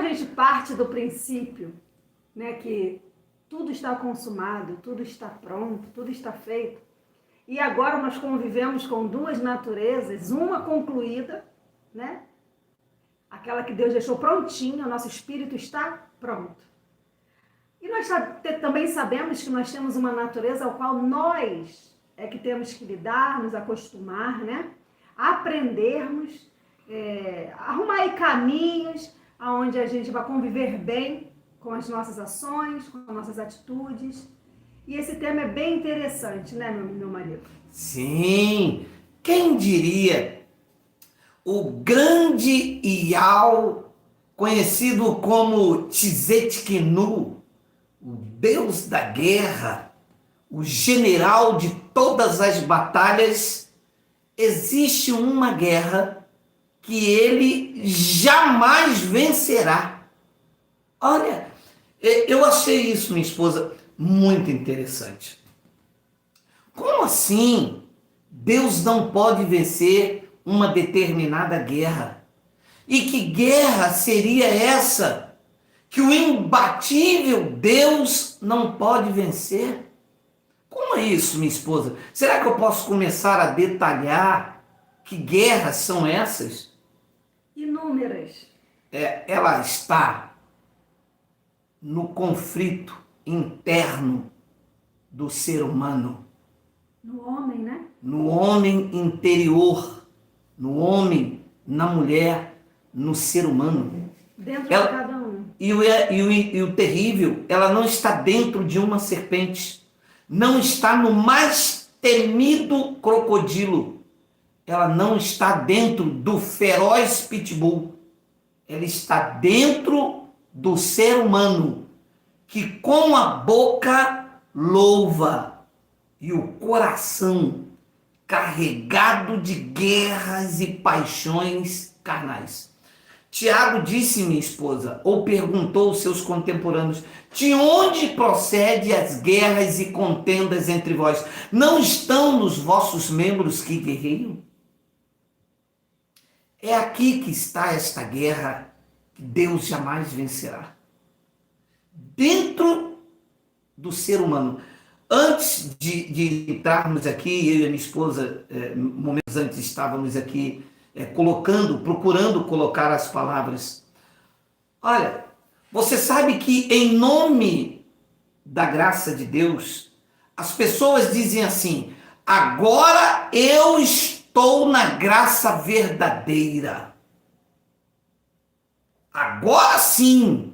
a gente parte do princípio, né, que tudo está consumado, tudo está pronto, tudo está feito, e agora nós convivemos com duas naturezas, uma concluída, né? Aquela que Deus deixou prontinha, o nosso espírito está pronto. E nós também sabemos que nós temos uma natureza ao qual nós é que temos que lidar, nos acostumar, né? Aprendermos, arrumar aí caminhos onde a gente vai conviver bem com as nossas ações, com as nossas atitudes. E esse tema é bem interessante, né, meu marido? Sim, quem diria? O grande Iau, conhecido como Tzedkenu, o deus da guerra, o general de todas as batalhas, existe uma guerra que ele jamais vencerá. Olha, eu achei isso, minha esposa, muito interessante. Como assim Deus não pode vencer uma determinada guerra? E que guerra seria essa que o imbatível Deus não pode vencer? Como é isso, minha esposa? Será que eu posso começar a detalhar que guerras são essas? Inúmeras. Ela está no conflito interno do ser humano. No homem, né? No homem interior, no homem, na mulher, no ser humano. Dentro de cada um. E o terrível, ela não está dentro de uma serpente, não está no mais temido crocodilo, ela não está dentro do feroz pitbull, ela está dentro do ser humano, que com a boca louva e o coração carregado de guerras e paixões carnais. Tiago disse, minha esposa, ou perguntou aos seus contemporâneos: de onde procede as guerras e contendas entre vós? Não estão nos vossos membros que guerreiam? É aqui que está esta guerra que Deus jamais vencerá. Dentro do ser humano. Antes de entrarmos aqui, eu e a minha esposa, momentos antes estávamos aqui procurando colocar as palavras. Olha, você sabe que em nome da graça de Deus, as pessoas dizem assim: agora eu estou na graça verdadeira. Agora sim,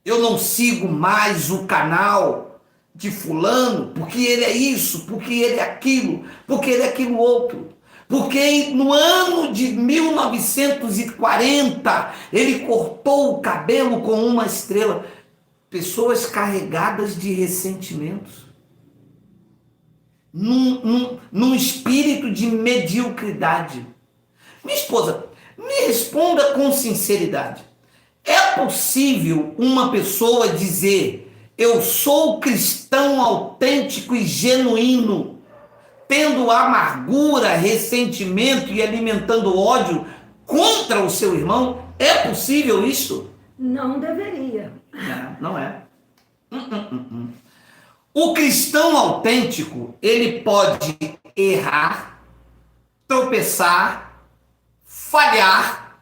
eu não sigo mais o canal de fulano, porque ele é isso, porque ele é aquilo, porque ele é aquilo outro. Porque no ano de 1940 ele cortou o cabelo com uma estrela. Pessoas carregadas de ressentimentos, num espírito de mediocridade. Minha esposa, me responda com sinceridade: é possível uma pessoa dizer eu sou cristão autêntico e genuíno, tendo amargura, ressentimento e alimentando ódio contra o seu irmão? É possível isso? Não deveria. Não é. O cristão autêntico, ele pode errar, tropeçar, falhar,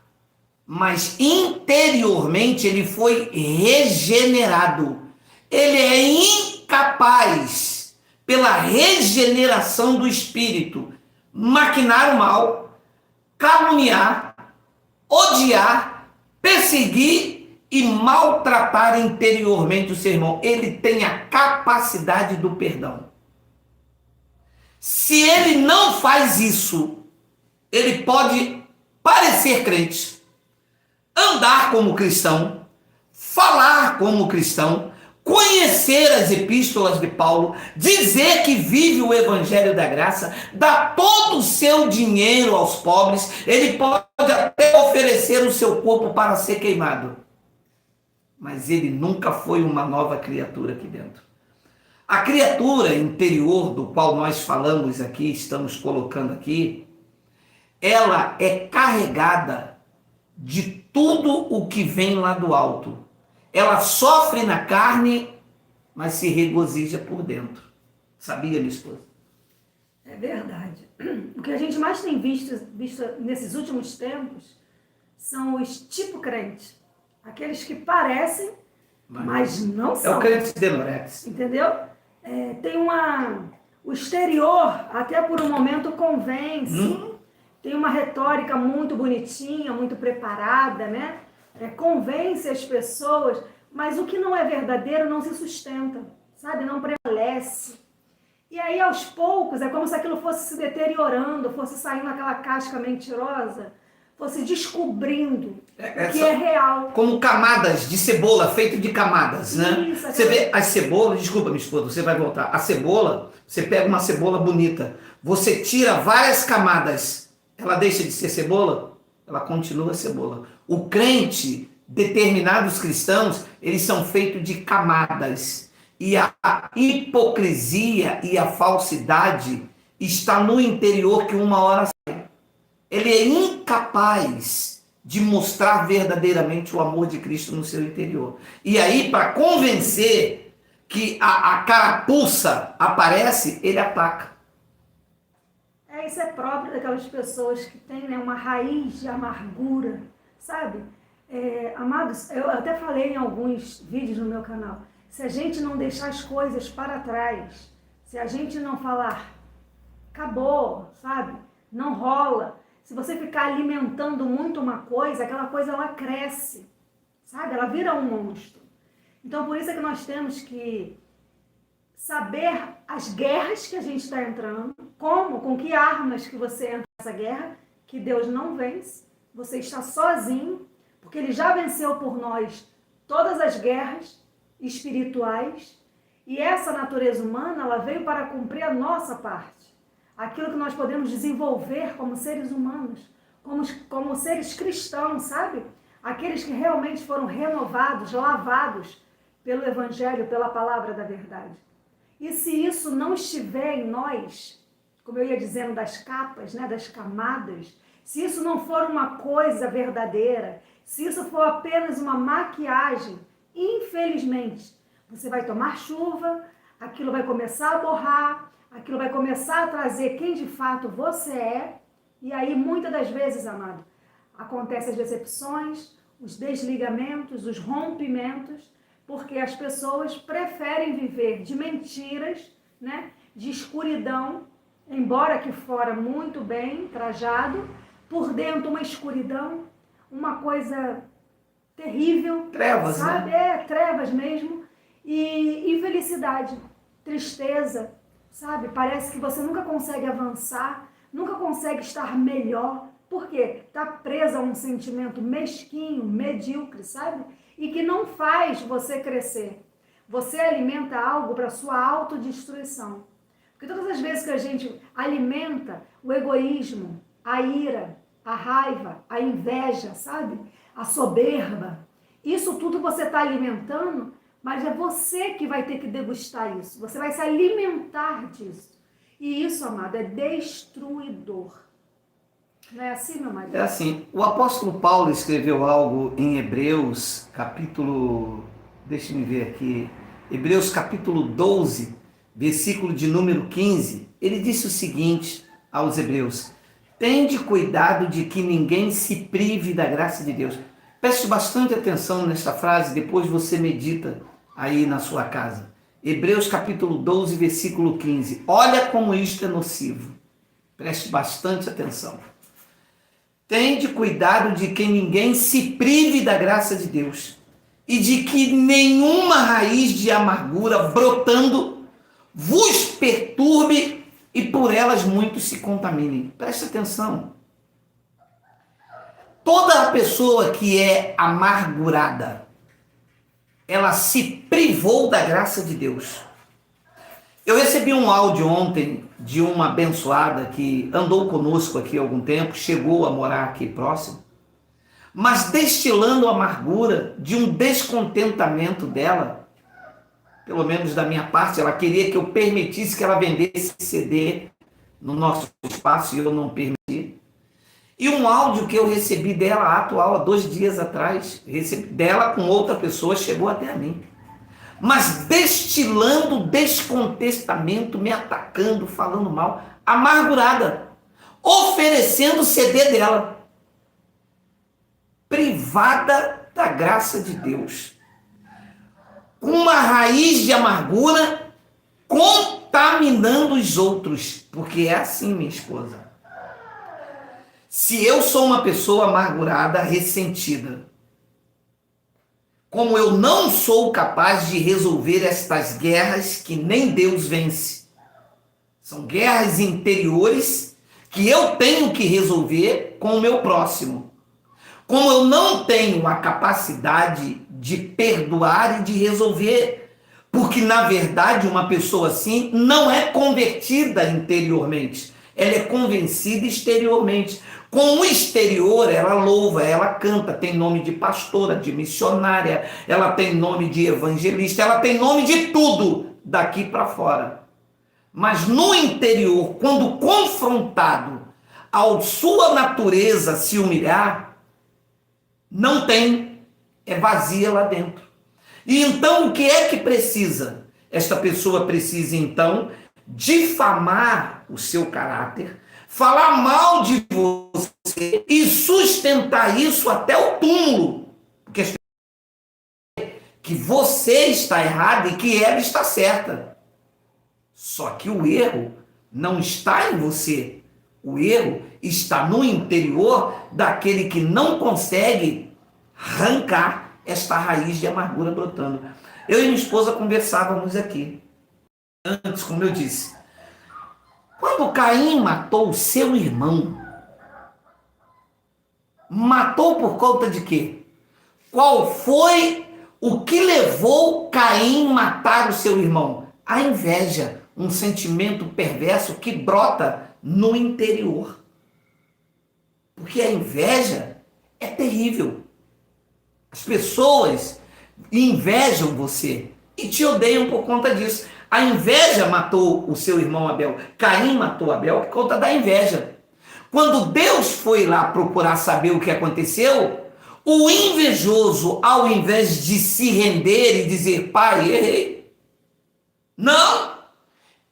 mas interiormente ele foi regenerado. Ele é incapaz, pela regeneração do espírito, maquinar o mal, caluniar, odiar, perseguir e maltratar interiormente o seu irmão. Ele tem a capacidade do perdão. Se ele não faz isso, ele pode parecer crente, andar como cristão, falar como cristão, conhecer as epístolas de Paulo, dizer que vive o evangelho da graça, dar todo o seu dinheiro aos pobres, ele pode até oferecer o seu corpo para ser queimado, mas ele nunca foi uma nova criatura aqui dentro. A criatura interior do qual nós falamos aqui, estamos colocando aqui, ela é carregada de tudo o que vem lá do alto. Ela sofre na carne, mas se regozija por dentro. Sabia, minha esposa? É verdade. O que a gente mais tem visto nesses últimos tempos são os tipo crentes. Aqueles que parecem, mas não É são. o crente denorex. Entendeu? Tem o exterior, até por um momento, convence. Tem uma retórica muito bonitinha, muito preparada, né? Convence as pessoas, mas o que não é verdadeiro não se sustenta, sabe? Não prevalece. E aí, aos poucos, é como se aquilo fosse se deteriorando, fosse saindo aquela casca mentirosa, fosse descobrindo o que é real. Como camadas de cebola, feito de camadas, né? Isso, você vê as cebolas, desculpa, minha esposa, você vai voltar. A cebola, você pega uma cebola bonita, você tira várias camadas, ela deixa de ser cebola? Ela continua cebola. O crente, determinados cristãos, eles são feitos de camadas. E a hipocrisia e a falsidade está no interior que uma hora sai. Ele é incapaz de mostrar verdadeiramente o amor de Cristo no seu interior. E aí, para convencer que a carapuça aparece, ele ataca. Isso é próprio daquelas pessoas que têm, né, uma raiz de amargura, sabe? Amados, eu até falei em alguns vídeos no meu canal, se a gente não deixar as coisas para trás, se a gente não falar, acabou, sabe? Não rola. Se você ficar alimentando muito uma coisa, aquela coisa ela cresce, sabe? Ela vira um monstro. Então, por isso é que nós temos que saber as guerras que a gente está entrando, com que armas que você entra nessa guerra, que Deus não vence, você está sozinho, porque Ele já venceu por nós todas as guerras espirituais, e essa natureza humana, ela veio para cumprir a nossa parte. Aquilo que nós podemos desenvolver como seres humanos, como seres cristãos, sabe? Aqueles que realmente foram renovados, lavados pelo Evangelho, pela palavra da verdade. E se isso não estiver em nós, como eu ia dizendo das capas, né, das camadas, se isso não for uma coisa verdadeira, se isso for apenas uma maquiagem, infelizmente, você vai tomar chuva, aquilo vai começar a borrar, aquilo vai começar a trazer quem de fato você é, e aí muitas das vezes, amado, acontecem as decepções, os desligamentos, os rompimentos, porque as pessoas preferem viver de mentiras, né, de escuridão, embora aqui fora muito bem trajado, por dentro uma escuridão, uma coisa terrível. Trevas, sabe? né? Trevas mesmo. E infelicidade, tristeza, sabe? Parece que você nunca consegue avançar, nunca consegue estar melhor. Por quê? Está presa a um sentimento mesquinho, medíocre, sabe? E que não faz você crescer. Você alimenta algo para sua autodestruição. Porque todas as vezes que a gente alimenta o egoísmo, a ira, a raiva, a inveja, sabe? A soberba, isso tudo você está alimentando, mas é você que vai ter que degustar isso. Você vai se alimentar disso. E isso, amado, é destruidor. Não é assim, meu marido? É assim, o apóstolo Paulo escreveu algo em Hebreus, capítulo, deixa-me ver aqui, Hebreus capítulo 12, versículo de número 15, ele disse o seguinte aos hebreus: tende cuidado de que ninguém se prive da graça de Deus. Preste bastante atenção nesta frase, depois você medita aí na sua casa. Hebreus capítulo 12, versículo 15. Olha como isto é nocivo. Preste bastante atenção. Tende cuidado de que ninguém se prive da graça de Deus e de que nenhuma raiz de amargura brotando vos perturbe e por elas muitos se contaminem. Preste atenção. Toda a pessoa que é amargurada, ela se privou da graça de Deus. Eu recebi um áudio ontem de uma abençoada que andou conosco aqui há algum tempo, chegou a morar aqui próximo, mas destilando a amargura de um descontentamento dela, pelo menos da minha parte. Ela queria que eu permitisse que ela vendesse CD no nosso espaço e eu não permiti. E um áudio que eu recebi dela, atual, há 2 dias atrás, recebi dela com outra pessoa, chegou até a mim. Mas destilando descontestamento, me atacando, falando mal, amargurada, oferecendo o CD dela, privada da graça de Deus, com uma raiz de amargura, contaminando os outros, porque é assim, minha esposa. Se eu sou uma pessoa amargurada, ressentida, como eu não sou capaz de resolver estas guerras que nem Deus vence, são guerras interiores que eu tenho que resolver com o meu próximo. Como eu não tenho a capacidade de perdoar e de resolver, porque na verdade uma pessoa assim não é convertida interiormente, ela é convencida exteriormente. Com o exterior, ela louva, ela canta, tem nome de pastora, de missionária, ela tem nome de evangelista, ela tem nome de tudo daqui para fora. Mas no interior, quando confrontado ao sua natureza se humilhar, não tem, é vazia lá dentro. E então o que é que precisa? Esta pessoa precisa então difamar o seu caráter, falar mal de você e sustentar isso até o túmulo, porque que você está errado e que ela está certa. Só que o erro não está em você. O erro está no interior daquele que não consegue arrancar esta raiz de amargura brotando. Eu e minha esposa conversávamos aqui. Antes, como eu disse, quando Caim matou o seu irmão, matou por conta de quê? Qual foi o que levou Caim a matar o seu irmão? A inveja, um sentimento perverso que brota no interior. Porque a inveja é terrível. As pessoas invejam você e te odeiam por conta disso. A inveja matou o seu irmão Abel. Caim matou Abel por conta da inveja. Quando Deus foi lá procurar saber o que aconteceu, o invejoso, ao invés de se render e dizer, pai, errei, não.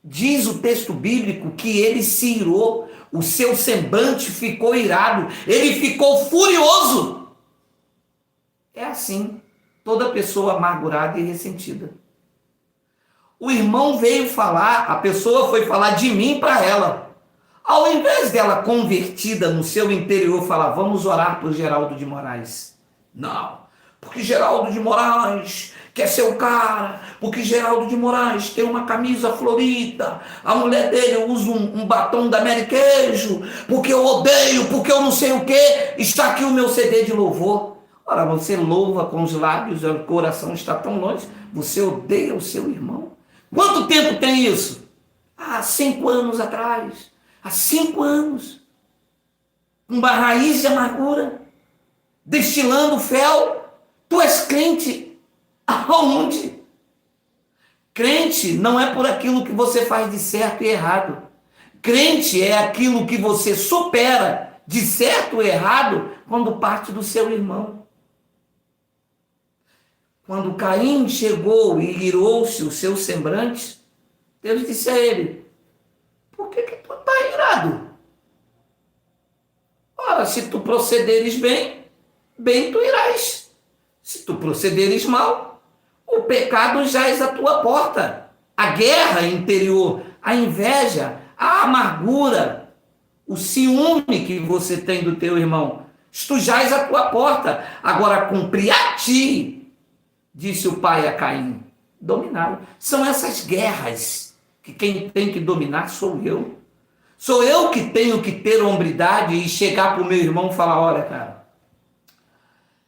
Diz o texto bíblico que ele se irou, o seu semblante ficou irado, ele ficou furioso. É assim, toda pessoa amargurada e ressentida. O irmão veio falar, a pessoa foi falar de mim para ela. Ao invés dela convertida no seu interior falar, vamos orar por Geraldo de Moraes. Não, porque Geraldo de Moraes quer ser o cara, porque Geraldo de Moraes tem uma camisa florida, a mulher dele usa um batom da Mary Queijo, porque eu odeio, porque eu não sei o que, está aqui o meu CD de louvor. Ora, você louva com os lábios, o coração está tão longe, você odeia o seu irmão. Quanto tempo tem isso? 5 anos atrás. Há 5 anos. Uma raiz de amargura, destilando fel. Tu és crente aonde? Crente não é por aquilo que você faz de certo e errado. Crente é aquilo que você supera de certo e errado quando parte do seu irmão. Quando Caim chegou e irou-se o seu semblante, Deus disse a ele, por que tu está irado? Ora, se tu procederes bem, bem tu irás. Se tu procederes mal, o pecado jaz à tua porta. A guerra interior, a inveja, a amargura, o ciúme que você tem do teu irmão, isto jaz à tua porta. Agora cumpre a ti, disse o pai a Caim, dominá-lo. São essas guerras que quem tem que dominar sou eu. Sou eu que tenho que ter hombridade e chegar para o meu irmão e falar, olha, cara,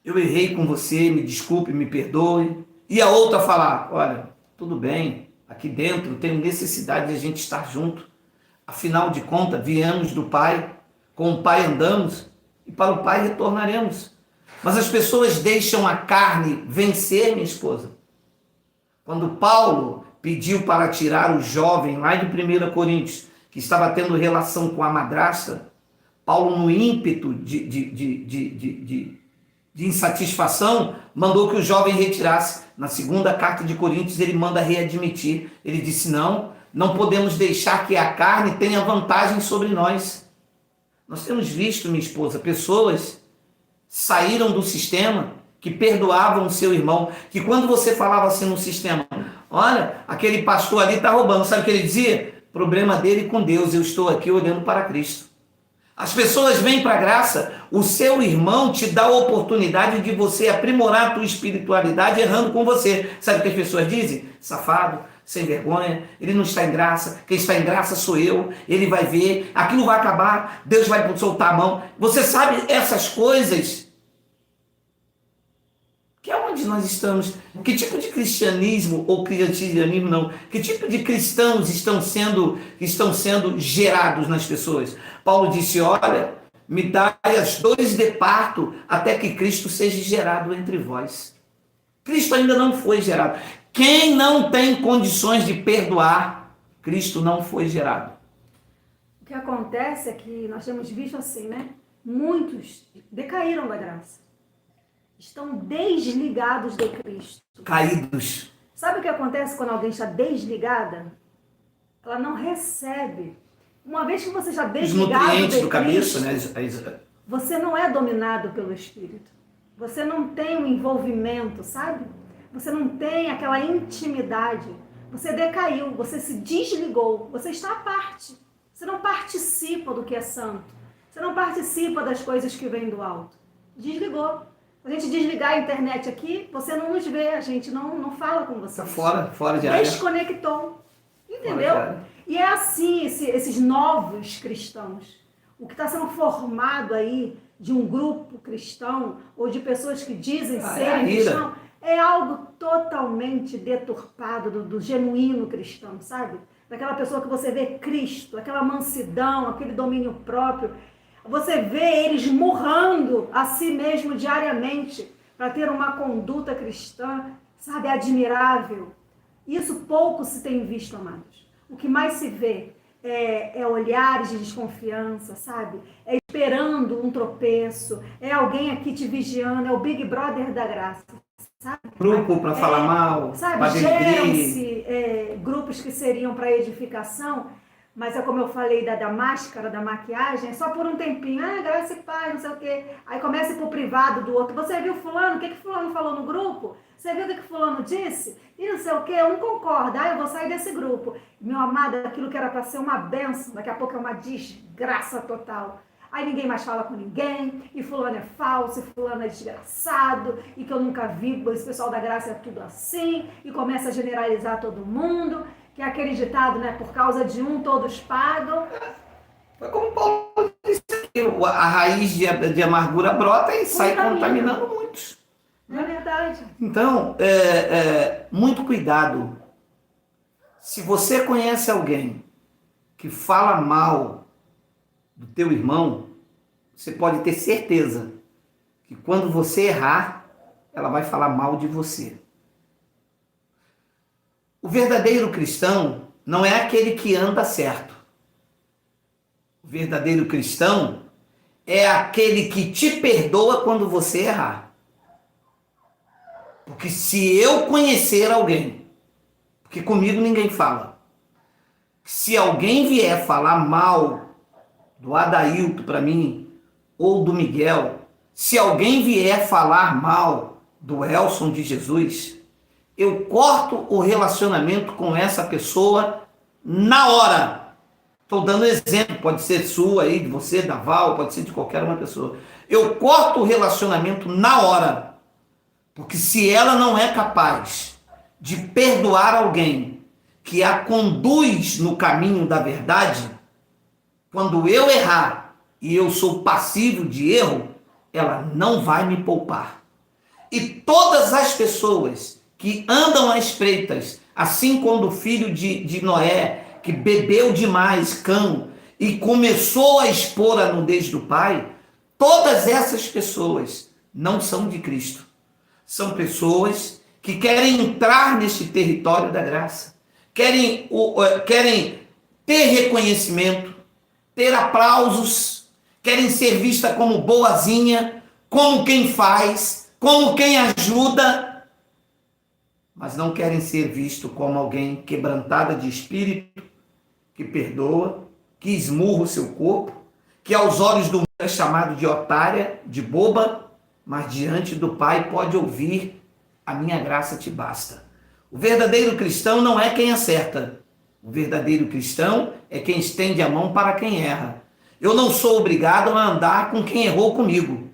eu errei com você, me desculpe, me perdoe. E a outra falar, olha, tudo bem, aqui dentro tenho necessidade de a gente estar junto. Afinal de contas, viemos do Pai, com o Pai andamos e para o Pai retornaremos. Mas as pessoas deixam a carne vencer, minha esposa. Quando Paulo pediu para tirar o jovem lá de 1 Coríntios, que estava tendo relação com a madrasta, Paulo, no ímpeto de insatisfação, mandou que o jovem retirasse. Na segunda carta de Coríntios, ele manda readmitir. Ele disse, não podemos deixar que a carne tenha vantagem sobre nós. Nós temos visto, minha esposa, pessoas saíram do sistema, que perdoavam o seu irmão, que quando você falava assim no sistema, olha, aquele pastor ali está roubando, sabe o que ele dizia? Problema dele com Deus, eu estou aqui olhando para Cristo. As pessoas vêm para a graça, o seu irmão te dá a oportunidade de você aprimorar a tua espiritualidade errando com você. Sabe o que as pessoas dizem? Safado, sem vergonha, ele não está em graça, quem está em graça sou eu, ele vai ver, aquilo vai acabar, Deus vai soltar a mão. Você sabe essas coisas? Que é onde nós estamos? Que tipo de cristianismo, ou cristianismo não, que tipo de cristãos estão sendo gerados nas pessoas? Paulo disse, olha, me dai as dores de parto até que Cristo seja gerado entre vós. Cristo ainda não foi gerado. Quem não tem condições de perdoar, Cristo não foi gerado. O que acontece é que nós temos visto assim, né? Muitos decaíram da graça. Estão desligados de Cristo. Caídos. Sabe o que acontece quando alguém está desligada? Ela não recebe. Uma vez que você está desligado os nutrientes de do Cristo, cabeça, né? Você não é dominado pelo Espírito. Você não tem um envolvimento, sabe? Você não tem aquela intimidade. Você decaiu, você se desligou, você está à parte. Você não participa do que é santo. Você não participa das coisas que vêm do alto. Desligou. A gente desligar a internet aqui, você não nos vê, a gente não fala com você. Está fora de área. Desconectou. Entendeu? E é assim, esses novos cristãos. O que está sendo formado aí de um grupo cristão, ou de pessoas que dizem serem cristãos, é algo totalmente deturpado do genuíno cristão, sabe? Daquela pessoa que você vê Cristo, aquela mansidão, aquele domínio próprio. Você vê eles murrando a si mesmo diariamente para ter uma conduta cristã, sabe, admirável. Isso pouco se tem visto, amados. O que mais se vê é olhares de desconfiança, sabe? É esperando um tropeço, é alguém aqui te vigiando, é o Big Brother da graça, sabe? Grupo para falar mal, sabe? Geram-se grupos que seriam para edificação, mas é como eu falei da máscara, da maquiagem, é só por um tempinho, graça e paz, não sei o quê. Aí começa a ir pro privado do outro. Você viu fulano? O que fulano falou no grupo? Você viu o que fulano disse? E não sei o quê, um concorda, eu vou sair desse grupo. Meu amado, aquilo que era para ser uma bênção, daqui a pouco é uma desgraça total. Aí ninguém mais fala com ninguém, e fulano é falso, e fulano é desgraçado, e que eu nunca vi, esse pessoal da graça é tudo assim, e começa a generalizar todo mundo, que é aquele ditado, né, por causa de um todos pagam. Foi como Paulo disse aqui, a raiz de amargura brota e sai contaminando muitos. É verdade. Então, muito cuidado. Se você conhece alguém que fala mal do teu irmão, você pode ter certeza que quando você errar, ela vai falar mal de você. O verdadeiro cristão não é aquele que anda certo. O verdadeiro cristão é aquele que te perdoa quando você errar. Porque se eu conhecer alguém, porque comigo ninguém fala, se alguém vier falar mal do Adailto para mim, ou do Miguel, se alguém vier falar mal do Elson de Jesus, eu corto o relacionamento com essa pessoa na hora. Estou dando exemplo, pode ser sua aí, de você, da Val, pode ser de qualquer uma pessoa. Eu corto o relacionamento na hora. Porque se ela não é capaz de perdoar alguém que a conduz no caminho da verdade, quando eu errar e eu sou passivo de erro, ela não vai me poupar. E todas as pessoas que andam às espreitas, assim como o filho de Noé, que bebeu demais cão e começou a expor a nudez do pai, todas essas pessoas não são de Cristo. São pessoas que querem entrar nesse território da graça, querem ter reconhecimento, ter aplausos, querem ser vistas como boazinha, como quem faz, como quem ajuda, mas não querem ser visto como alguém quebrantada de espírito, que perdoa, que esmurra o seu corpo, que aos olhos do mundo é chamado de otária, de boba, mas diante do Pai pode ouvir: a minha graça te basta. O verdadeiro cristão não é quem acerta. O verdadeiro cristão é quem estende a mão para quem erra. Eu não sou obrigado a andar com quem errou comigo,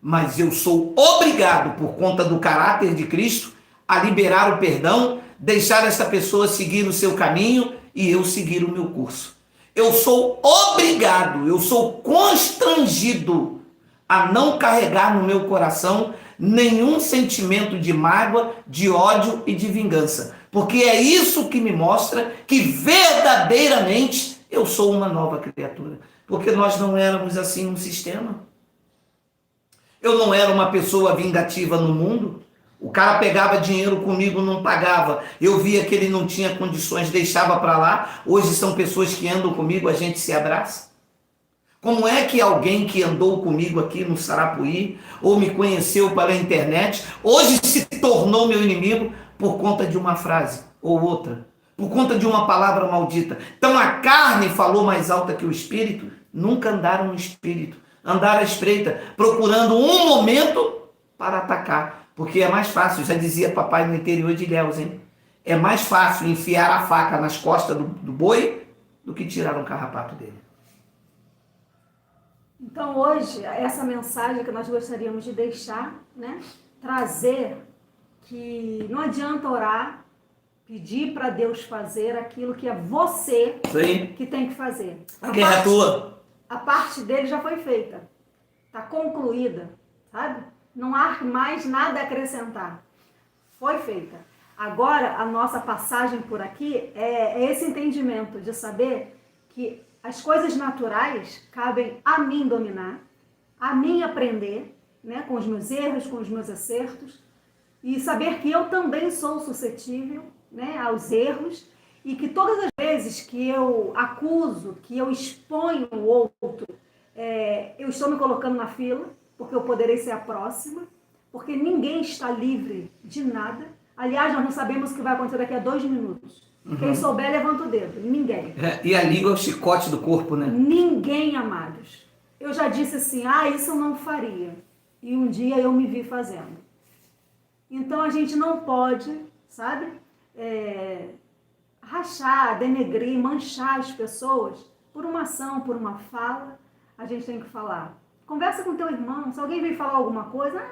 mas eu sou obrigado, por conta do caráter de Cristo, a liberar o perdão, deixar essa pessoa seguir o seu caminho e eu seguir o meu curso. Eu sou obrigado, eu sou constrangido a não carregar no meu coração nenhum sentimento de mágoa, de ódio e de vingança, porque é isso que me mostra que verdadeiramente eu sou uma nova criatura, porque nós não éramos assim no sistema. Eu não era uma pessoa vingativa no mundo. O cara pegava dinheiro comigo, não pagava. Eu via que ele não tinha condições, deixava para lá. Hoje são pessoas que andam comigo, a gente se abraça. Como é que alguém que andou comigo aqui no Sarapuí, ou me conheceu pela internet, hoje se tornou meu inimigo por conta de uma frase ou outra, por conta de uma palavra maldita? Então a carne falou mais alta que o espírito. Nunca andaram no espírito, andaram à espreita, procurando um momento para atacar, porque é mais fácil, já dizia papai no interior de Ilhéus, hein? É mais fácil enfiar a faca nas costas do boi do que tirar um carrapato dele. Então hoje, essa mensagem que nós gostaríamos de deixar, né? Trazer que não adianta orar, pedir para Deus fazer aquilo que é você que tem que fazer. A guerra é tua. A parte dele já foi feita, está concluída, sabe? Não há mais nada a acrescentar. Foi feita. Agora, a nossa passagem por aqui é esse entendimento de saber que as coisas naturais cabem a mim dominar, a mim aprender, né, com os meus erros, com os meus acertos, e saber que eu também sou suscetível, né, aos erros, e que todas as vezes que eu acuso, que eu exponho o outro, eu estou me colocando na fila, porque eu poderei ser a próxima, porque ninguém está livre de nada. Aliás, nós não sabemos o que vai acontecer daqui a 2 minutos. Quem souber, levanta o dedo. Ninguém. E a língua é o chicote do corpo, né? Ninguém, amados. Eu já disse assim, isso eu não faria. E um dia eu me vi fazendo. Então a gente não pode, sabe, rachar, denegrir, manchar as pessoas por uma ação, por uma fala. A gente tem que falar. Conversa com teu irmão. Se alguém vem falar alguma coisa,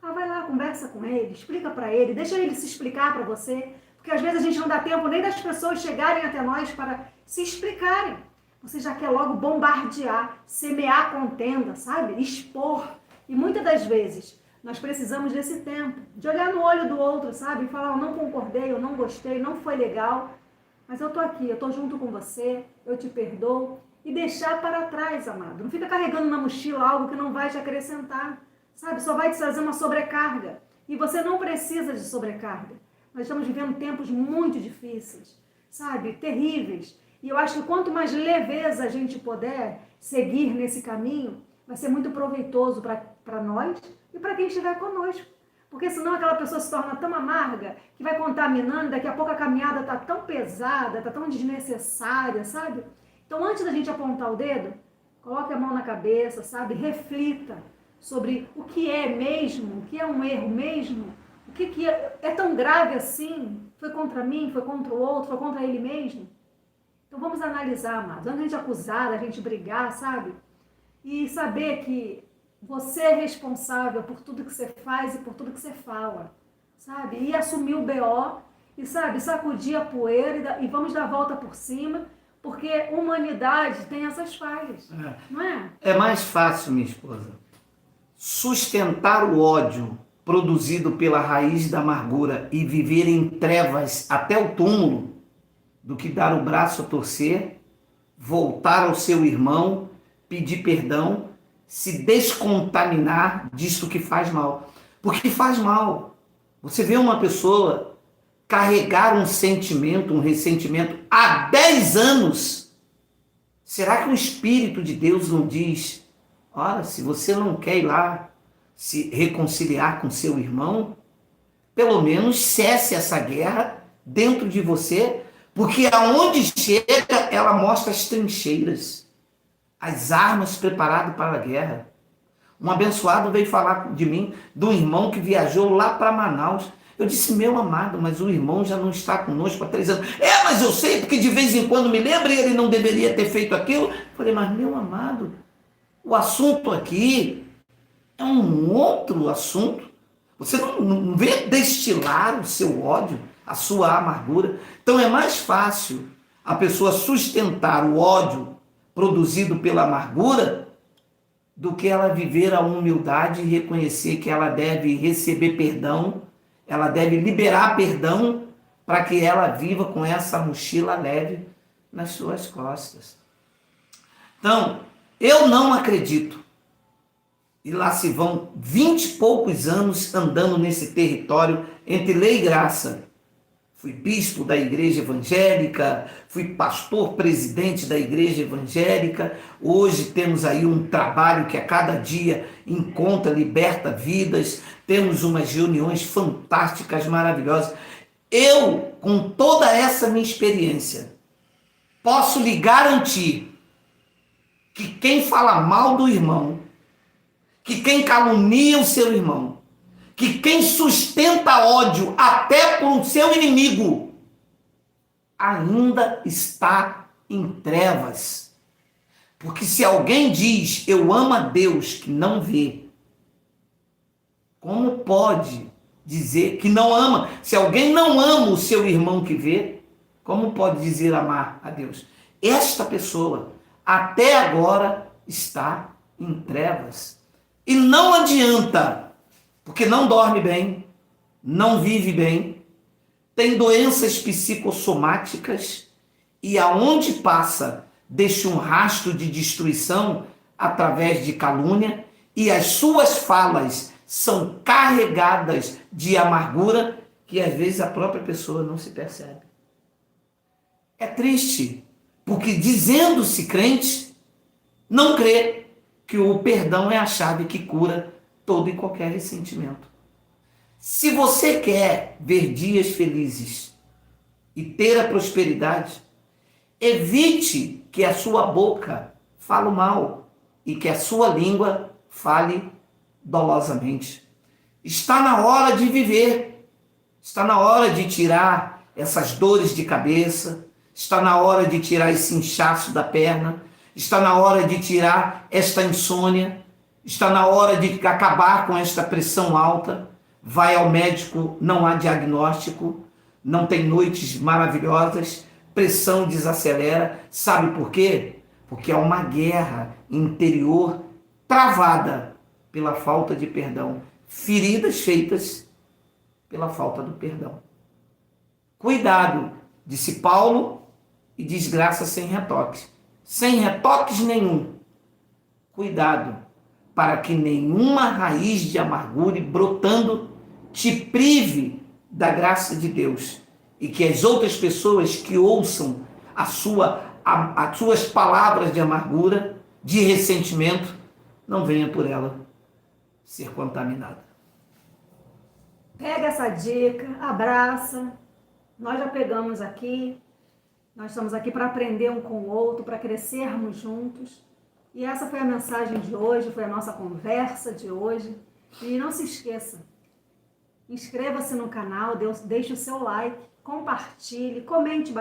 vai lá, conversa com ele, explica para ele, deixa ele se explicar para você. Porque às vezes a gente não dá tempo nem das pessoas chegarem até nós para se explicarem. Você já quer logo bombardear, semear contenda, sabe? Expor. E muitas das vezes nós precisamos desse tempo, de olhar no olho do outro, sabe? E falar, eu não concordei, eu não gostei, não foi legal, mas eu tô aqui, eu tô junto com você, eu te perdoo. E deixar para trás, amado. Não fica carregando na mochila algo que não vai te acrescentar, sabe? Só vai te trazer uma sobrecarga. E você não precisa de sobrecarga. Nós estamos vivendo tempos muito difíceis, sabe? Terríveis. E eu acho que quanto mais leveza a gente puder seguir nesse caminho, vai ser muito proveitoso para nós e para quem estiver conosco. Porque senão aquela pessoa se torna tão amarga que vai contaminando, daqui a pouco a caminhada está tão pesada, está tão desnecessária, sabe? Então, antes da gente apontar o dedo, coloque a mão na cabeça, sabe? Reflita sobre o que é mesmo, o que é um erro mesmo, o que é tão grave assim? Foi contra mim, foi contra o outro, foi contra ele mesmo? Então vamos analisar, amados. Antes da gente acusar, da gente brigar, sabe? E saber que você é responsável por tudo que você faz e por tudo que você fala, sabe? E assumir o BO e, sabe, sacudir a poeira e vamos dar a volta por cima, porque humanidade tem essas falhas, não é? É mais fácil, minha esposa, sustentar o ódio produzido pela raiz da amargura e viver em trevas até o túmulo, do que dar o braço a torcer, voltar ao seu irmão, pedir perdão, se descontaminar disso que faz mal. Porque faz mal. Você vê uma pessoa carregar um sentimento, um ressentimento há 10 anos. Será que o Espírito de Deus não diz Ora, se você não quer ir lá se reconciliar com seu irmão, pelo menos cesse essa guerra dentro de você, porque aonde chega, ela mostra as trincheiras, as armas preparadas para a guerra. Um abençoado veio falar de mim, de um irmão que viajou lá para Manaus. Eu disse, meu amado, mas o irmão já não está conosco há 3 anos. Mas eu sei, porque de vez em quando me lembra e ele não deveria ter feito aquilo. Eu falei, mas meu amado, o assunto aqui é um outro assunto. Você não vê destilar o seu ódio, a sua amargura. Então é mais fácil a pessoa sustentar o ódio produzido pela amargura do que ela viver a humildade e reconhecer que ela deve receber perdão, ela deve liberar perdão para que ela viva com essa mochila leve nas suas costas. Então, eu não acredito. E lá se vão 20 e poucos anos andando nesse território entre lei e graça. Fui bispo da igreja evangélica, fui pastor presidente da igreja evangélica. Hoje temos aí um trabalho que a cada dia encontra, liberta vidas. Temos umas reuniões fantásticas, maravilhosas. Eu, com toda essa minha experiência, posso lhe garantir que quem fala mal do irmão, que quem calunia o seu irmão, que quem sustenta ódio até por um seu inimigo, ainda está em trevas. Porque se alguém diz, eu amo a Deus que não vê, como pode dizer que não ama? Se alguém não ama o seu irmão que vê, como pode dizer amar a Deus? Esta pessoa, até agora, está em trevas. E não adianta, porque não dorme bem, não vive bem, tem doenças psicossomáticas e aonde passa deixa um rastro de destruição através de calúnia e as suas falas são carregadas de amargura que às vezes a própria pessoa não se percebe. É triste, porque dizendo-se crente, não crê que o perdão é a chave que cura todo e qualquer ressentimento. Se você quer ver dias felizes e ter a prosperidade, evite que a sua boca fale mal e que a sua língua fale dolosamente. Está na hora de viver, está na hora de tirar essas dores de cabeça, está na hora de tirar esse inchaço da perna, está na hora de tirar esta insônia, está na hora de acabar com esta pressão alta. Vai ao médico, não há diagnóstico, não tem noites maravilhosas, pressão desacelera. Sabe por quê? Porque há uma guerra interior travada pela falta de perdão, feridas feitas pela falta do perdão. Cuidado, disse Paulo, e desgraça sem retoques. Sem retoques nenhum. Cuidado, para que nenhuma raiz de amargura brotando te prive da graça de Deus e que as outras pessoas que ouçam as suas palavras de amargura, de ressentimento, não venham por ela ser contaminada. Pega essa dica, abraça. Nós já pegamos aqui. Nós estamos aqui para aprender um com o outro, para crescermos juntos. E essa foi a mensagem de hoje, foi a nossa conversa de hoje. E não se esqueça, inscreva-se no canal, deixe o seu like, compartilhe, comente